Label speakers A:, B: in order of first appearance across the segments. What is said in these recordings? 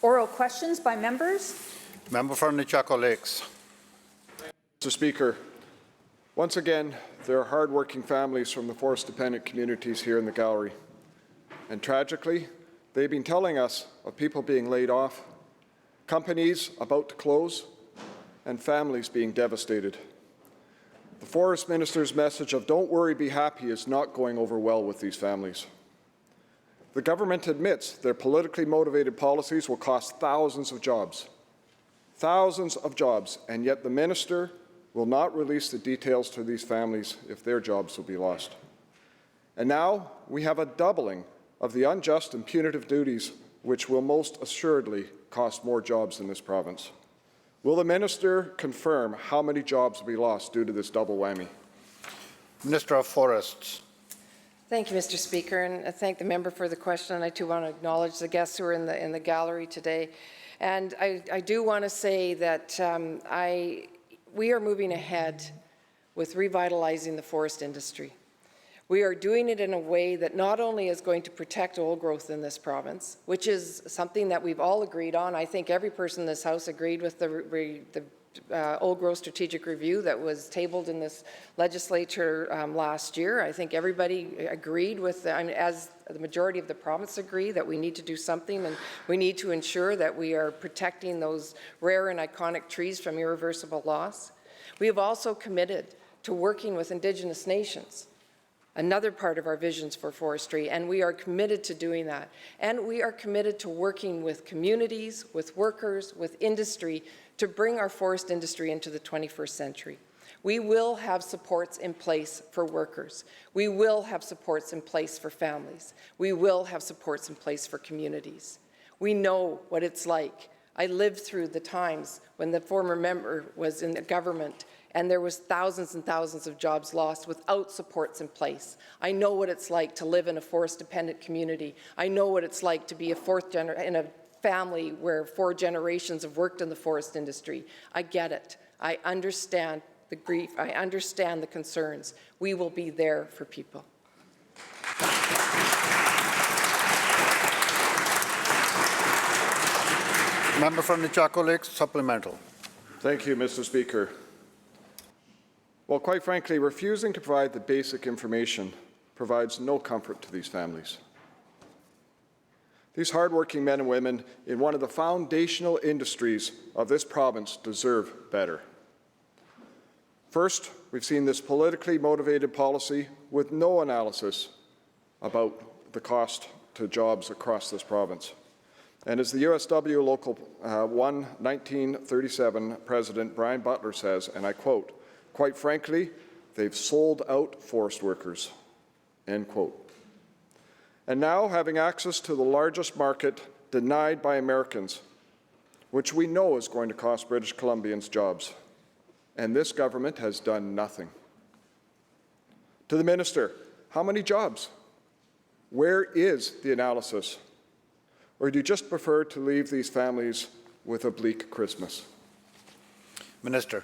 A: Oral questions by members.
B: Member for Nechako Lakes.
C: Mr. Speaker, once again, there are hard-working families from the forest-dependent communities here in the gallery. And tragically, they've been telling us of people being laid off, companies about to close, and families being devastated. The Forest Minister's message of "don't worry, be happy" is not going over well with these families. The government admits their politically motivated policies will cost thousands of jobs, and yet the minister will not release the details to these families if their jobs will be lost. And now we have a doubling of the unjust and punitive duties, which will most assuredly cost more jobs in this province. Will the minister confirm how many jobs will be lost due to this double whammy?
B: Minister of Forests.
D: Thank you, Mr. Speaker, and I thank the member for the question. And I too want to acknowledge the guests who are in the gallery today. And I do want to say that we are moving ahead with revitalizing the forest industry. We are doing it in a way that not only is going to protect old growth in this province, which is something that we've all agreed on. I think every person in this House agreed with the old growth strategic review that was tabled in this legislature last year. I think everybody agreed with, as the majority of the province agree, that we need to do something, and we need to ensure that we are protecting those rare and iconic trees from irreversible loss. We have also committed to working with Indigenous nations, another part of our visions for forestry, and we are committed to doing that. And we are committed to working with communities, with workers, with industry to bring our forest industry into the 21st century. We will have supports in place for workers. We will have supports in place for families. We will have supports in place for communities. We know what it's like. I lived through the times when the former member was in the government and there was thousands and thousands of jobs lost without supports in place. I know what it's like to live in a forest-dependent community. I know what it's like to be in a family where 4 generations have worked in the forest industry. I get it. I understand the grief. I understand the concerns. We will be there for people.
B: Member from Nechako Lakes, supplemental.
C: Thank you, Mr. Speaker. Well, quite frankly, refusing to provide the basic information provides no comfort to these families. These hardworking men and women in one of the foundational industries of this province deserve better. First, we've seen this politically motivated policy with no analysis about the cost to jobs across this province. And as the USW Local 1-1937 President Brian Butler says, and I quote, "Quite frankly, they've sold out forest workers," end quote. And now, having access to the largest market denied by Americans, which we know is going to cost British Columbians jobs, and this government has done nothing. To the minister, how many jobs? Where is the analysis? Or do you just prefer to leave these families with a bleak Christmas?
B: Minister.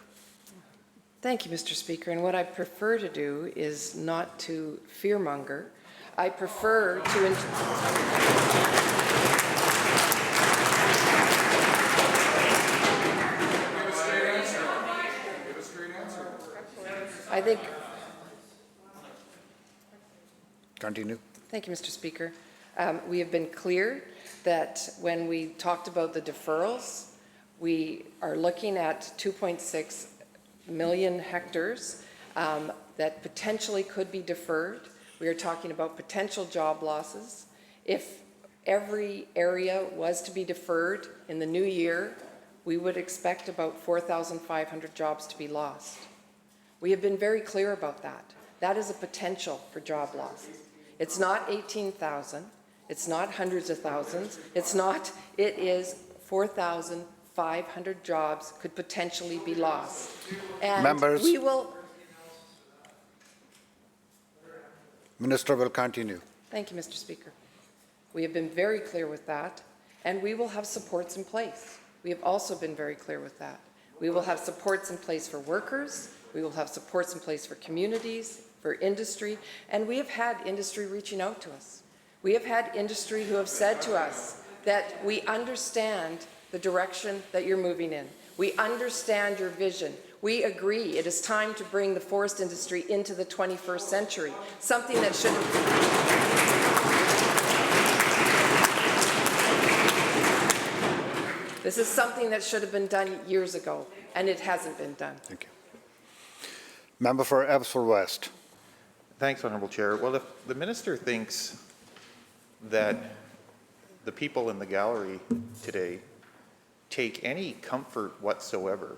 D: Thank you, Mr. Speaker. And what I prefer to do is not to fearmonger. I prefer to... I think...
B: Continue.
D: Thank you, Mr. Speaker. We have been clear that when we talked about the deferrals, we are looking at 2.6 million hectares that potentially could be deferred. We are talking about potential job losses. If every area was to be deferred in the new year, we would expect about 4,500 jobs to be lost. We have been very clear about that. That is a potential for job loss. It's not 18,000. It's not hundreds of thousands. It is 4,500 jobs could potentially be lost. And
B: members,
D: we will...
B: Minister will continue.
D: Thank you, Mr. Speaker. We have been very clear with that, and we will have supports in place. We have also been very clear with that. We will have supports in place for workers. We will have supports in place for communities, for industry, and we have had industry reaching out to us. We have had industry who have said to us, that we understand the direction that you're moving in. We understand your vision. We agree it is time to bring the forest industry into the 21st century, something that should This is something that should have been done years ago, and it hasn't been done.
B: Thank you. Member for Abbotsford West.
E: Thanks, Honourable Chair. Well, if the minister thinks that the people in the gallery today take any comfort whatsoever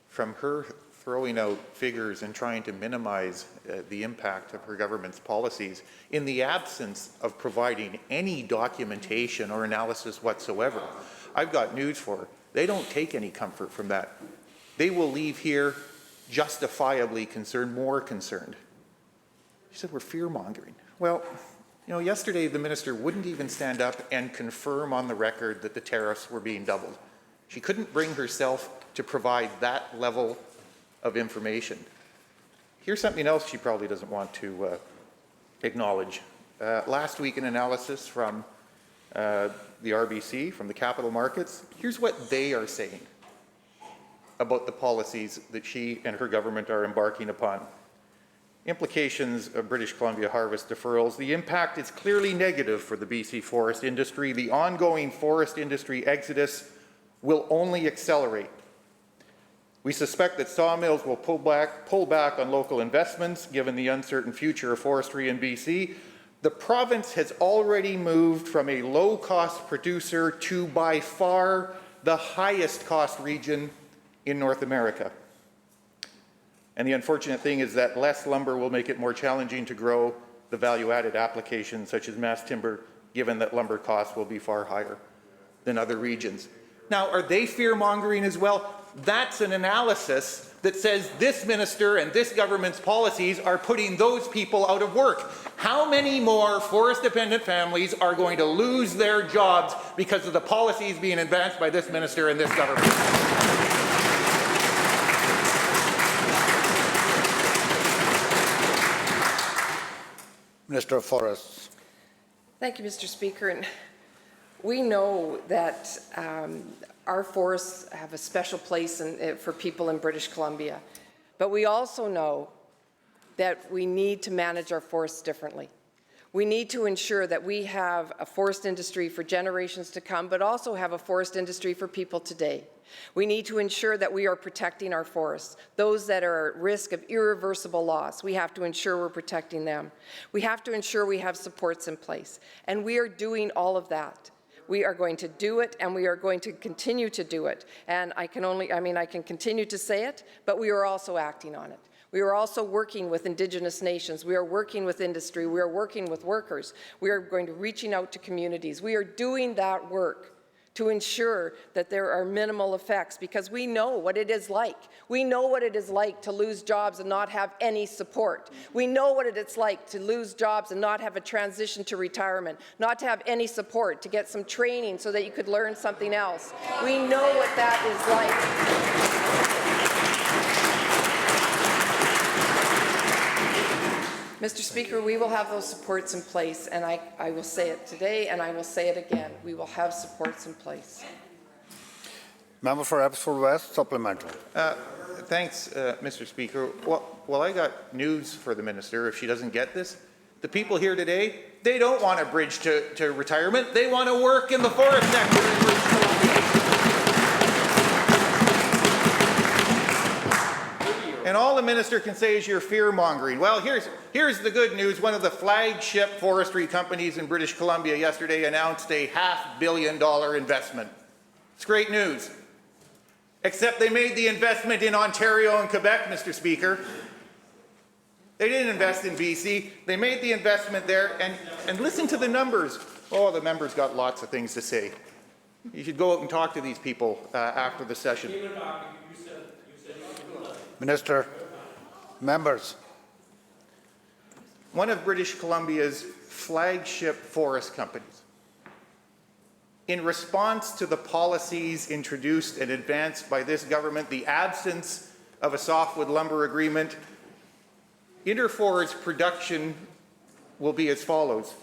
E: from her throwing out figures and trying to minimize the impact of her government's policies in the absence of providing any documentation or analysis whatsoever, I've got news for her. They don't take any comfort from that. They will leave here justifiably concerned, more concerned. She said we're fear-mongering. Well, you know, yesterday the minister wouldn't even stand up and confirm on the record that the tariffs were being doubled. She couldn't bring herself to provide that level of information. Here's something else she probably doesn't want to acknowledge. Last week, an analysis from the RBC, from the capital markets, here's what they are saying about the policies that she and her government are embarking upon. Implications of British Columbia harvest deferrals. The impact is clearly negative for the BC forest industry. The ongoing forest industry exodus will only accelerate. We suspect that sawmills will pull back on local investments given the uncertain future of forestry in BC. The province has already moved from a low-cost producer to by far the highest cost region in North America. And the unfortunate thing is that less lumber will make it more challenging to grow the value-added applications such as mass timber, given that lumber costs will be far higher than other regions. Now, are they fear-mongering as well? That's an analysis that says this minister and this government's policies are putting those people out of work. How many more forest-dependent families are going to lose their jobs because of the policies being advanced by this minister and this government?
B: Minister of Forests.
D: Thank you, Mr. Speaker. And we know that our forests have a special place for people in British Columbia, but we also know that we need to manage our forests differently. We need to ensure that we have a forest industry for generations to come, but also have a forest industry for people today. We need to ensure that we are protecting our forests. Those that are at risk of irreversible loss, we have to ensure we're protecting them. We have to ensure we have supports in place. And we are doing all of that. We are going to do it, and we are going to continue to do it. And I can continue to say it, but we are also acting on it. We are also working with Indigenous nations. We are working with industry. We are working with workers. We are going to reaching out to communities. We are doing that work to ensure that there are minimal effects, because we know what it is like. We know what it is like to lose jobs and not have any support. We know what it is like to lose jobs and not have a transition to retirement, not to have any support, to get some training so that you could learn something else. We know what that is like. Mr. Speaker, we will have those supports in place, and I will say it today and I will say it again. We will have supports in place.
B: Member for Abbotsford West, supplemental.
E: Thanks, Mr. Speaker. Well, I got news for the minister if she doesn't get this. The people here today, they don't want a bridge to retirement. They want to work in the forest sector in British Columbia. And all the minister can say is you're fear-mongering. Well, here's the good news. One of the flagship forestry companies in British Columbia yesterday announced a $500 million investment. It's great news. Except they made the investment in Ontario and Quebec, Mr. Speaker. They didn't invest in BC. They made the investment there, and listen to the numbers. Oh, the members got lots of things to say. You should go out and talk to these people after the session.
B: Minister, members.
E: One of British Columbia's flagship forest companies, in response to the policies introduced and advanced by this government, the absence of a softwood lumber agreement, Interfor's production will be as follows.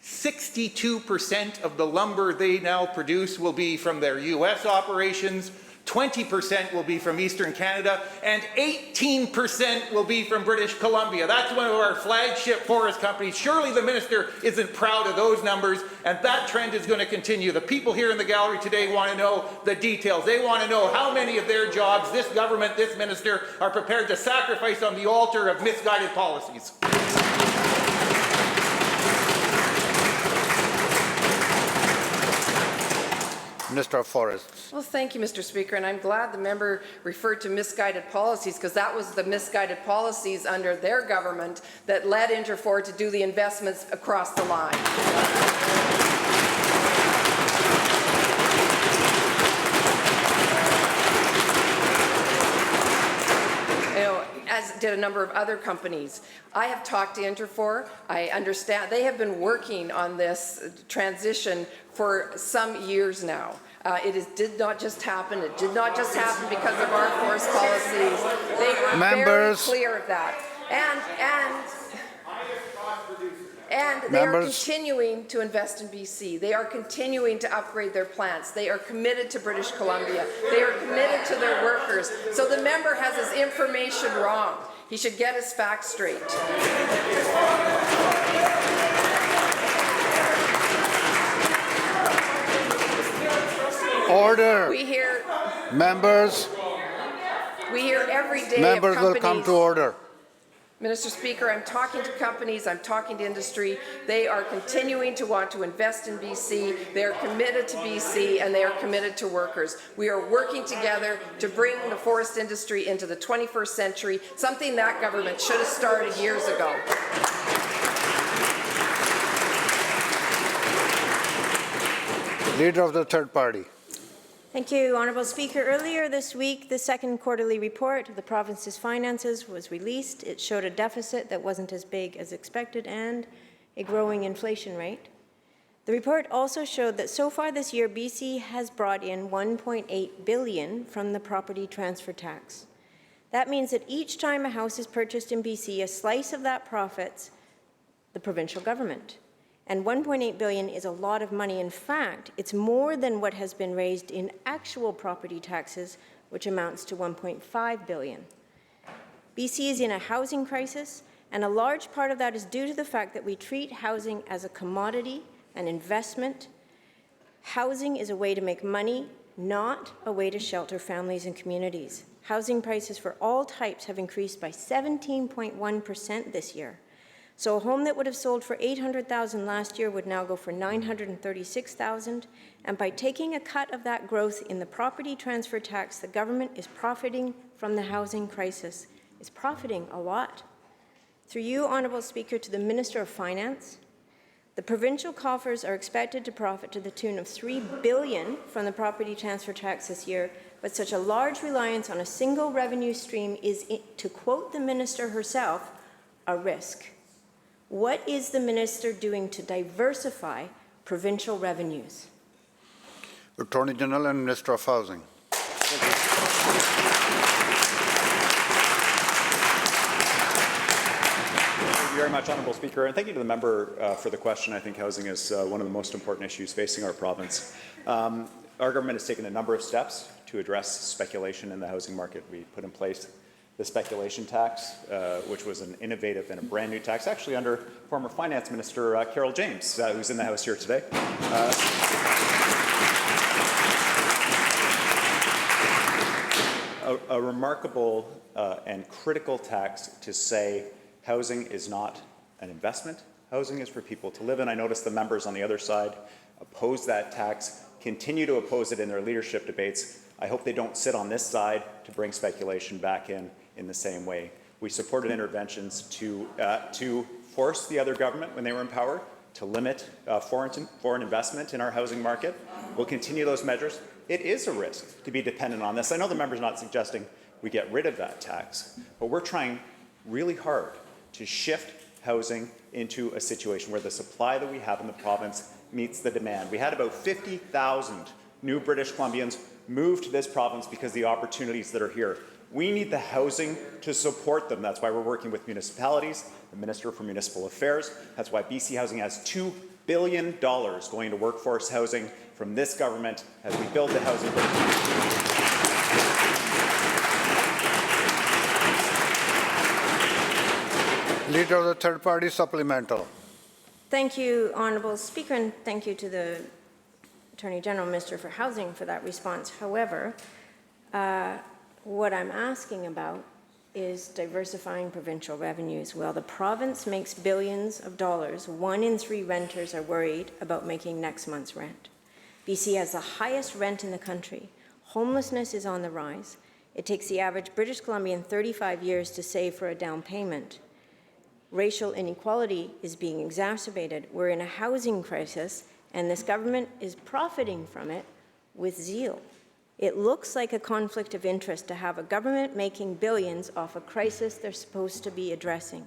E: 62% of the lumber they now produce will be from their US operations, 20% will be from Eastern Canada, and 18% will be from British Columbia. That's one of our flagship forest companies. Surely the minister isn't proud of those numbers, and that trend is going to continue. The people here in the gallery today want to know the details. They want to know how many of their jobs this government, this minister, are prepared to sacrifice on the altar of misguided policies.
B: Minister of Forests.
D: Well, thank you, Mr. Speaker, and I'm glad the member referred to misguided policies, because that was the misguided policies under their government that led Interfor to do the investments across the line. As did a number of other companies. I have talked to Interfor. I understand they have been working on this transition for some years now. Did not just happen. It did not just happen because of our forest policies. They were very clear of that. And they are continuing to invest in BC. They are continuing to upgrade their plants. They are committed to British Columbia. They are committed to their workers. So the member has his information wrong. He should get his facts straight.
B: Order.
D: We hear
B: Members.
D: We hear every day
B: Members
D: of
B: will come to order.
D: Mr. Speaker, I'm talking to companies, I'm talking to industry. They are continuing to want to invest in BC. They are committed to BC, and they are committed to workers. We are working together to bring the forest industry into the 21st century, something that government should have started years ago.
B: Leader of the third party.
F: Thank you, Honourable Speaker. Earlier this week, the second quarterly report of the province's finances was released. It showed a deficit that wasn't as big as expected and a growing inflation rate. The report also showed that so far this year, BC has brought in $1.8 billion from the property transfer tax. That means that each time a house is purchased in BC, a slice of that profits the provincial government. And $1.8 billion is a lot of money. In fact, it's more than what has been raised in actual property taxes, which amounts to $1.5 billion. BC is in a housing crisis, and a large part of that is due to the fact that we treat housing as a commodity, an investment. Housing is a way to make money, not a way to shelter families and communities. Housing prices for all types have increased by 17.1% this year. So a home that would have sold for $800,000 last year would now go for $936,000. And by taking a cut of that growth in the property transfer tax, the government is profiting from the housing crisis. It's profiting a lot. Through you, Honourable Speaker, to the Minister of Finance, the provincial coffers are expected to profit to the tune of $3 billion from the property transfer tax this year, but such a large reliance on a single revenue stream is, to quote the minister herself, a risk. What is the minister doing to diversify provincial revenues?
B: Attorney General and Minister of Housing.
G: Thank you very much, Honourable Speaker, and thank you to the member for the question. I think housing is one of the most important issues facing our province. Our government has taken a number of steps to address speculation in the housing market. We put in place the speculation tax, which was an innovative and a brand new tax, actually under former Finance Minister Carol James, who's in the House here today. A remarkable and critical tax to say housing is not an investment. Housing is for people to live in. I notice the members on the other side oppose that tax, continue to oppose it in their leadership debates. I hope they don't sit on this side to bring speculation back in the same way. We supported interventions to force the other government, when they were in power, to limit foreign investment in our housing market. We'll continue those measures. It is a risk to be dependent on this. I know the member's not suggesting we get rid of that tax, but we're trying really hard to shift housing into a situation where the supply that we have in the province meets the demand. We had about 50,000 new British Columbians move to this province because of the opportunities that are here. We need the housing to support them. That's why we're working with municipalities, the Minister for Municipal Affairs. That's why BC Housing has 2 billion going to workforce housing from this government as we build the housing for the future.
B: Leader of the third party supplemental.
F: Thank you, Honourable Speaker, and thank you to the Attorney General, Minister for Housing, for that response. However, what I'm asking about is diversifying provincial revenues. While the province makes billions of dollars, 1 in 3 renters are worried about making next month's rent. BC has the highest rent in the country. Homelessness is on the rise. It takes the average British Columbian 35 years to save for a down payment. Racial inequality is being exacerbated. We're in a housing crisis, and this government is profiting from it with zeal. It looks like a conflict of interest to have a government making billions off a crisis they're supposed to be addressing.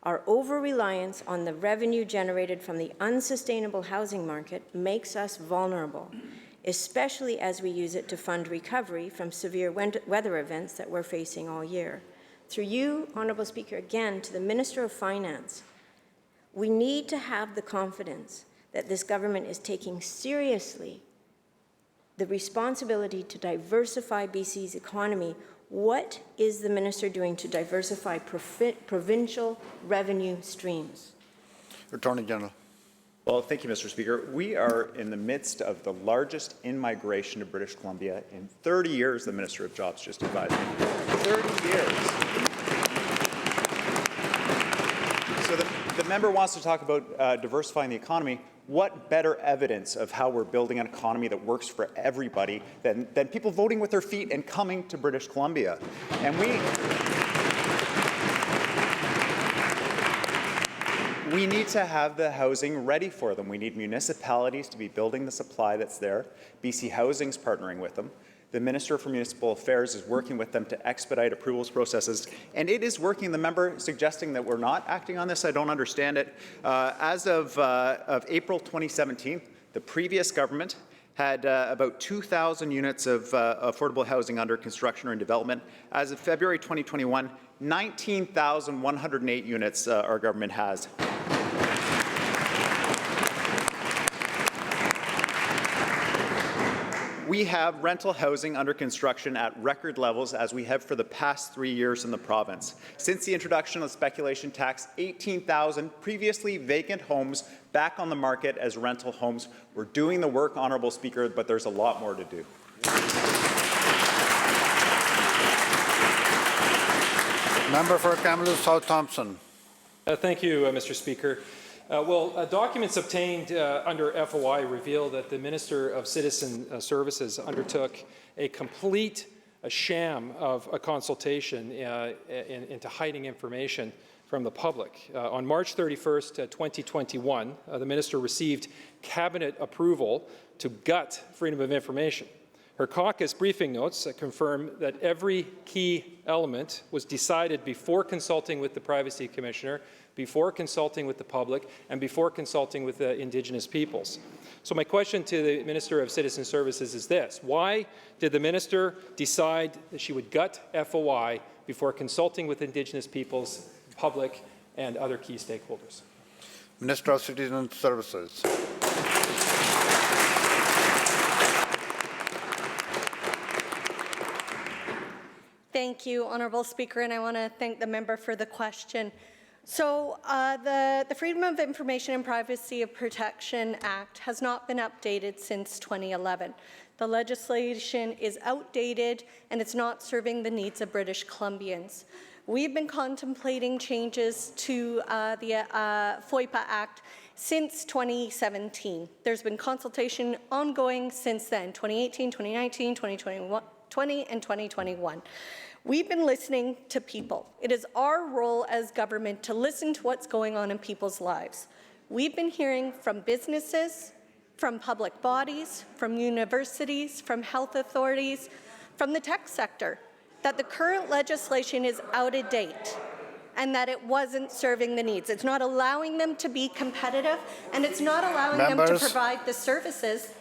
F: Our over-reliance on the revenue generated from the unsustainable housing market makes us vulnerable, especially as we use it to fund recovery from severe weather events that we're facing all year. Through you, Honourable Speaker, again to the Minister of Finance, we need to have the confidence that this government is taking seriously the responsibility to diversify BC's economy. What is the minister doing to diversify provincial revenue streams?
B: Attorney General.
G: Well, thank you, Mr. Speaker. We are in the midst of the largest in-migration to British Columbia in 30 years, the Minister of Jobs just advised me. 30 years. So the member wants to talk about diversifying the economy. What better evidence of how we're building an economy that works for everybody than people voting with their feet and coming to British Columbia? And we need to have the housing ready for them. We need municipalities to be building the supply that's there. BC Housing's partnering with them. The Minister for Municipal Affairs is working with them to expedite approvals processes, and it is working. The member suggesting that we're not acting on this, I don't understand it. As of April 2017, the previous government had about 2,000 units of affordable housing under construction or in development. As of February 2021, 19,108 units our government has. We have rental housing under construction at record levels, as we have for the past 3 years in the province. Since the introduction of the speculation tax, 18,000 previously vacant homes back on the market as rental homes. We're doing the work, Honourable Speaker, but there's a lot more to do.
B: Member for Kamloops South Thompson.
H: Thank you, Mr. Speaker. Documents obtained under FOI reveal that the Minister of Citizen Services undertook a complete sham of a consultation into hiding information from the public. On March 31st, 2021, the Minister received Cabinet approval to gut Freedom of Information. Her caucus briefing notes confirm that every key element was decided before consulting with the Privacy Commissioner, before consulting with the public, and before consulting with the Indigenous peoples. So my question to the Minister of Citizen Services is this: why did the Minister decide that she would gut FOI before consulting with Indigenous peoples, public, and other key stakeholders?
B: Minister of Citizen Services.
I: Thank you, Honourable Speaker, and I want to thank the member for the question. So the Freedom of Information and Privacy Protection Act has not been updated since 2011. The legislation is outdated and it's not serving the needs of British Columbians. We've been contemplating changes to the FOIPA Act since 2017. There's been consultation ongoing since then, 2018, 2019, 2020, and 2021. We've been listening to people. It is our role as government to listen to what's going on in people's lives. We've been hearing from businesses, from public bodies, from universities, from health authorities, from the tech sector, that the current legislation is out of date and that it wasn't serving the needs. It's not allowing them to be competitive, and it's not allowing them to provide the services.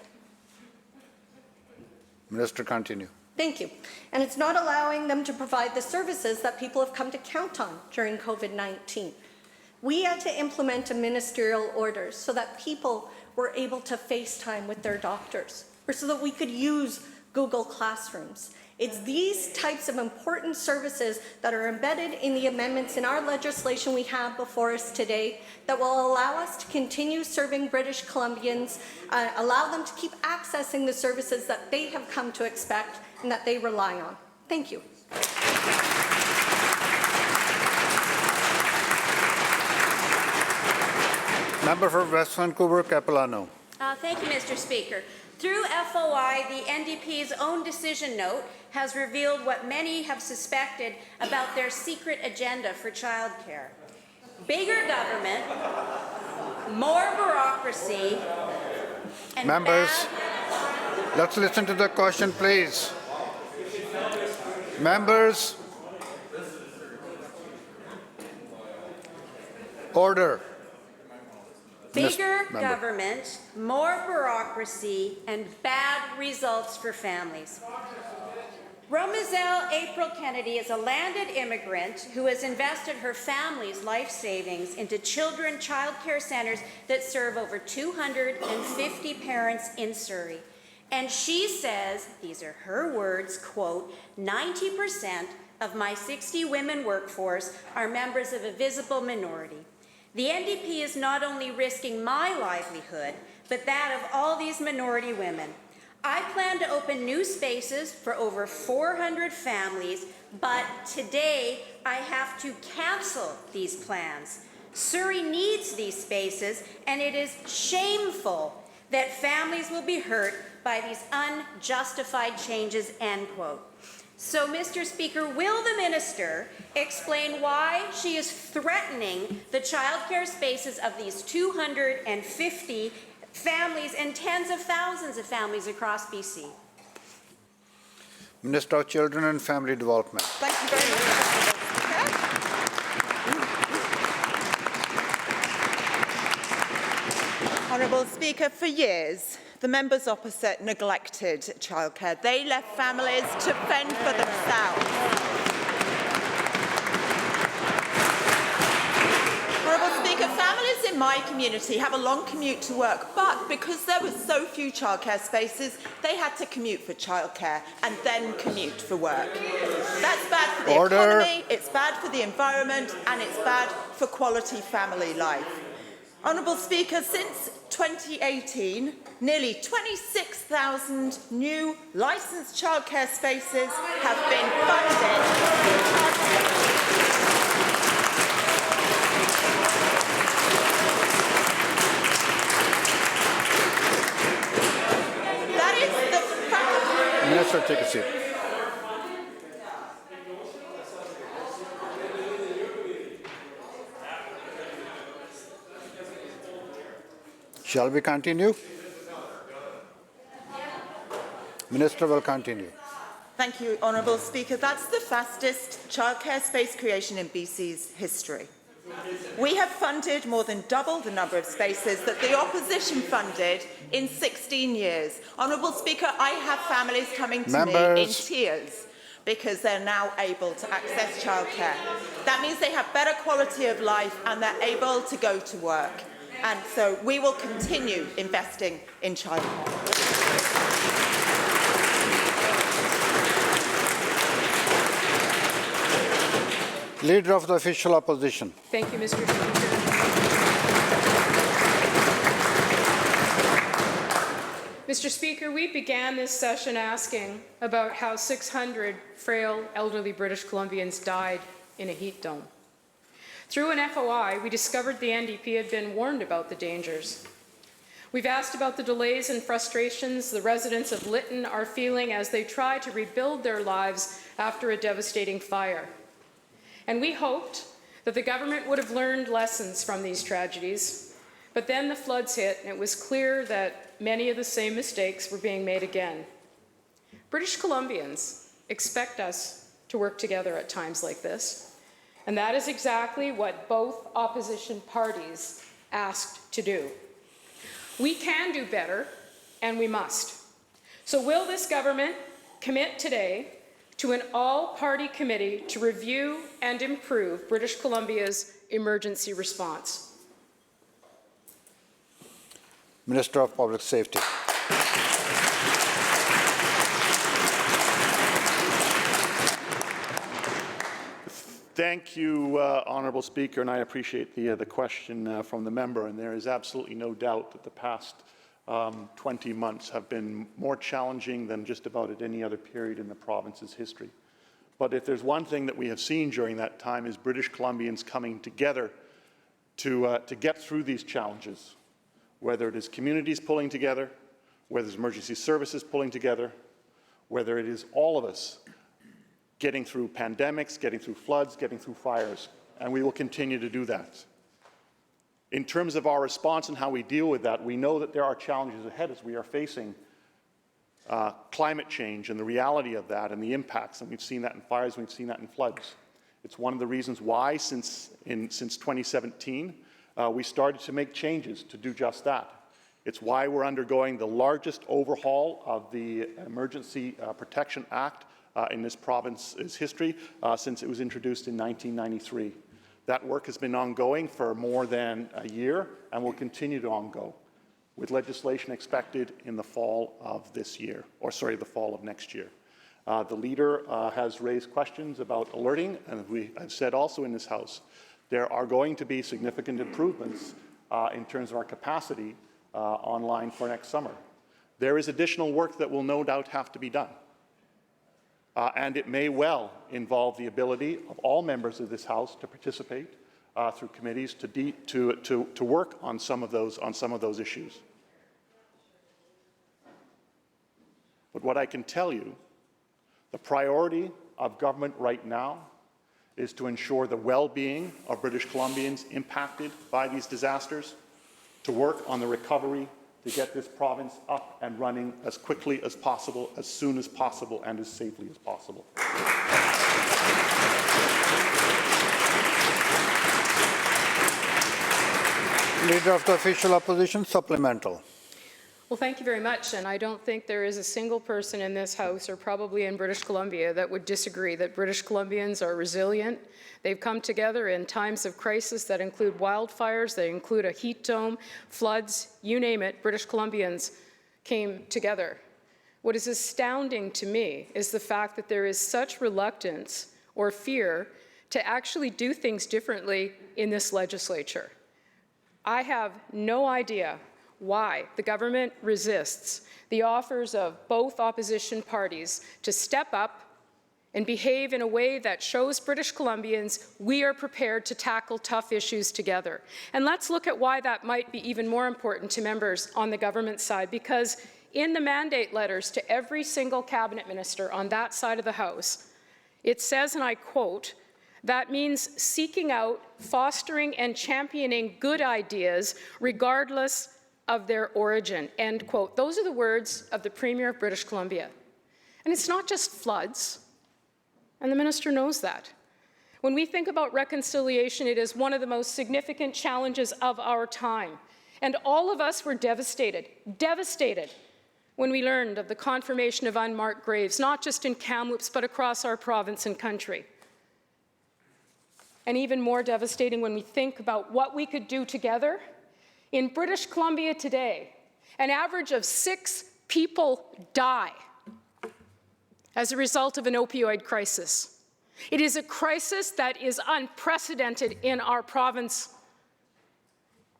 B: Minister, continue.
I: Thank you. And it's not allowing them to provide the services that people have come to count on during COVID-19. We had to implement a ministerial order so that people were able to FaceTime with their doctors, or so that we could use Google Classrooms. It's these types of important services that are embedded in the amendments in our legislation we have before us today that will allow us to continue serving British Columbians, allow them to keep accessing the services that they have come to expect and that they rely on. Thank you.
B: Member for West Vancouver, Capilano.
A: Thank you, Mr. Speaker. Through FOI, the NDP's own decision note has revealed what many have suspected about their secret agenda for childcare. Bigger government, more bureaucracy, and
B: Members, let's listen to the question, please. Members, order.
A: bigger
B: Member.
A: government, more bureaucracy, and bad results for families. Romazelle April Kennedy is a landed immigrant who has invested her family's life savings into children childcare centres that serve over 250 parents in Surrey. And she says, these are her words, quote, 90% of my 60 women workforce are members of a visible minority. The NDP is not only risking my livelihood, but that of all these minority women. I plan to open new spaces for over 400 families, but today I have to cancel these plans. Surrey needs these spaces, and it is shameful that families will be hurt by these unjustified changes, end quote. So, Mr. Speaker, will the minister explain why she is threatening the childcare spaces of these 250 families and tens of thousands of families across BC?
B: Minister of Children and Family Development.
J: Thank you very much, Mr. Honourable Speaker, for years, the members opposite neglected childcare. They left families to fend for themselves. Honourable Speaker, families in my community have a long commute to work, but because there were so few childcare spaces, they had to commute for childcare and then commute for work. That's bad for the economy, it's bad for the environment, and it's bad for quality family life. Honourable Speaker, since 2018, nearly 26,000 new licensed childcare spaces have been funded. That is the fact.
B: Minister, take a seat. Shall we continue? Minister will continue.
J: Thank you, Honourable Speaker. That's the fastest childcare space creation in BC's history. We have funded more than double the number of spaces that the opposition funded in 16 years. Honourable Speaker, I have families coming to me in tears because they're now able to access childcare. That means they have better quality of life and they're able to go to work. And so we will continue investing in childcare.
B: Leader of the Official Opposition.
A: Thank you, Mr. Speaker.
K: Mr. Speaker, we began this session asking about how 600 frail, elderly British Columbians died in a heat dome. Through an FOI, we discovered the NDP had been warned about the dangers. We've asked about the delays and frustrations the residents of Lytton are feeling as they try to rebuild their lives after a devastating fire. And we hoped that the government would have learned lessons from these tragedies, but then the floods hit and it was clear that many of the same mistakes were being made again. British Columbians expect us to work together at times like this. And that is exactly what both opposition parties asked to do. We can do better, and we must. So will this government commit today to an all-party committee to review and improve British Columbia's emergency response.
B: Minister of Public Safety.
L: Thank you, Honourable Speaker, and I appreciate the question from the member. And there is absolutely no doubt that the past 20 months have been more challenging than just about at any other period in the province's history. But if there's one thing that we have seen during that time is British Columbians coming together to get through these challenges, whether it is communities pulling together, whether it's emergency services pulling together, whether it is all of us getting through pandemics, getting through floods, getting through fires, and we will continue to do that. In terms of our response and how we deal with that, we know that there are challenges ahead as we are facing climate change and the reality of that and the impacts, and we've seen that in fires, we've seen that in floods. It's one of the reasons why since 2017 we started to make changes to do just that. It's why we're undergoing the largest overhaul of the Emergency Protection Act in this province's history since it was introduced in 1993. That work has been ongoing for more than a year and will continue to ongo, with legislation expected in the fall of this year, or sorry, the fall of next year. The leader has raised questions about alerting, and we have said also in this House, there are going to be significant improvements in terms of our capacity online for next summer. There is additional work that will no doubt have to be done. And it may well involve the ability of all members of this House to participate through committees to work on some of those issues. But what I can tell you, the priority of government right now is to ensure the well-being of British Columbians impacted by these disasters, to work on the recovery, to get this province up and running as quickly as possible, as soon as possible, and as safely as possible.
B: Leader of the Official Opposition, supplemental.
K: Well, thank you very much, and I don't think there is a single person in this House or probably in British Columbia that would disagree that British Columbians are resilient. They've come together in times of crisis that include wildfires, that include a heat dome, floods, you name it, British Columbians came together. What is astounding to me is the fact that there is such reluctance or fear to actually do things differently in this legislature. I have no idea why the government resists the offers of both opposition parties to step up and behave in a way that shows British Columbians we are prepared to tackle tough issues together. And let's look at why that might be even more important to members on the government side, because in the mandate letters to every single cabinet minister on that side of the House, it says, and I quote, "That means seeking out, fostering, and championing good ideas regardless of their origin," end quote. Those are the words of the Premier of British Columbia. And it's not just floods, and the minister knows that. When we think about reconciliation, it is one of the most significant challenges of our time. And all of us were devastated when we learned of the confirmation of unmarked graves, not just in Kamloops, but across our province and country. And even more devastating when we think about what we could do together. In British Columbia today, an average of 6 people die as a result of an opioid crisis. It is a crisis that is unprecedented in our province.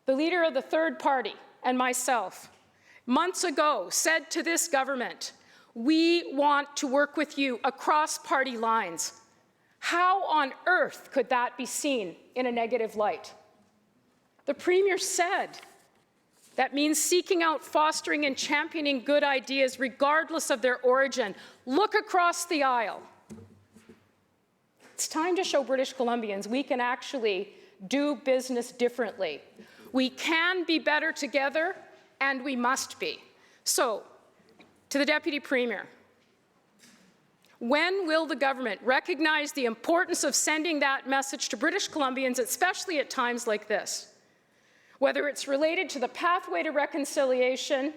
K: The leader of the third party and myself, months ago, said to this government, "We want to work with you across party lines." How on earth could that be seen in a negative light? The Premier said that means seeking out, fostering, and championing good ideas regardless of their origin. Look across the aisle. It's time to show British Columbians we can actually do business differently. We can be better together, and we must be. So, to the Deputy Premier, when will the government recognize the importance of sending that message to British Columbians, especially at times like this? Whether it's related to the pathway to reconciliation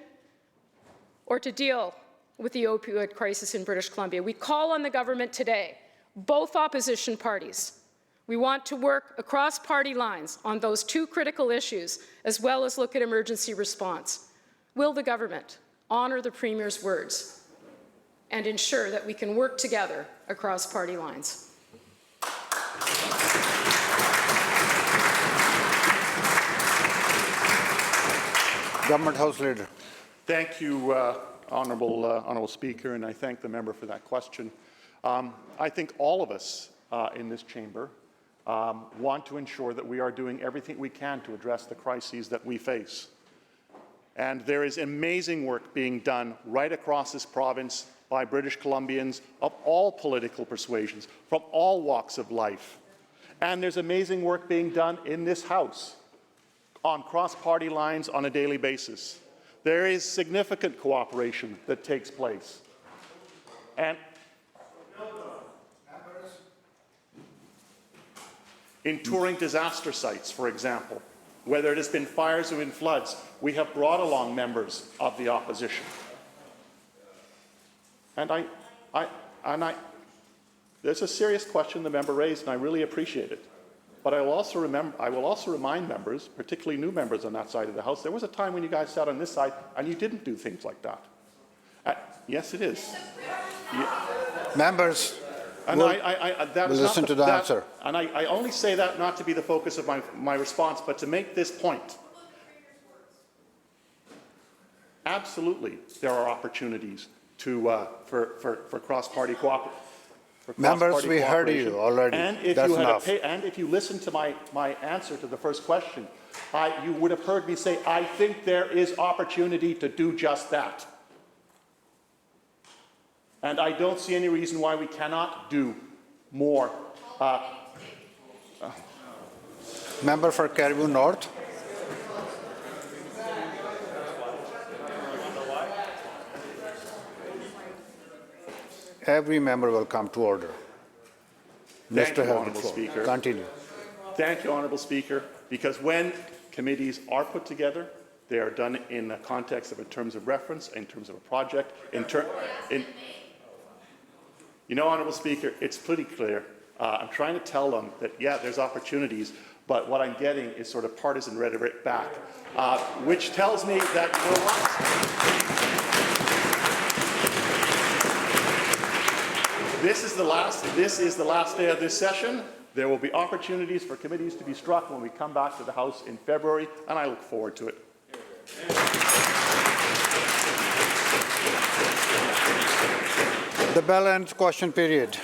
K: or to deal with the opioid crisis in British Columbia, we call on the government today, both opposition parties, We want to work across party lines on those two critical issues, as well as look at emergency response. Will the government honour the Premier's words and ensure that we can work together across party lines?
B: Government House Leader.
L: Thank you, Honourable Speaker, and I thank the member for that question. I think all of us in this chamber want to ensure that we are doing everything we can to address the crises that we face. And there is amazing work being done right across this province by British Columbians of all political persuasions, from all walks of life. And there's amazing work being done in this House on cross-party lines on a daily basis. There is significant cooperation that takes place. And in touring disaster sites, for example, whether it has been fires or in floods, we have brought along members of the opposition. And there's a serious question the member raised, and I really appreciate it. But I will also remind members, particularly new members on that side of the House, there was a time when you guys sat on this side and you didn't do things like that. Yes, it is.
B: Members,
L: and
B: we'll
L: listen
B: to the answer.
L: And I only say that not to be the focus of my response, but to make this point. Absolutely, there are opportunities for cross-party cooperation.
B: Members, we heard you already.
L: And if
B: That's
L: you
B: enough.
L: And if you listen to my answer to the first question, you would have heard me say, I think there is opportunity to do just that. And I don't see any reason why we cannot do more.
B: Member for Caribou North. Every member will come to order.
L: Thank you,
B: Mr.
L: Honourable Speaker.
B: Continue.
L: Thank you, Honourable Speaker, because when committees are put together, they are done in the context of a terms of reference, in terms of a project, you know, Honourable Speaker, it's pretty clear. I'm trying to tell them that, yeah, there's opportunities, but what I'm getting is sort of partisan rhetoric back, which tells me that, you know what? This is the last day of this session. There will be opportunities for committees to be struck when we come back to the House in February, and I look forward to it.
B: The bell ends question period.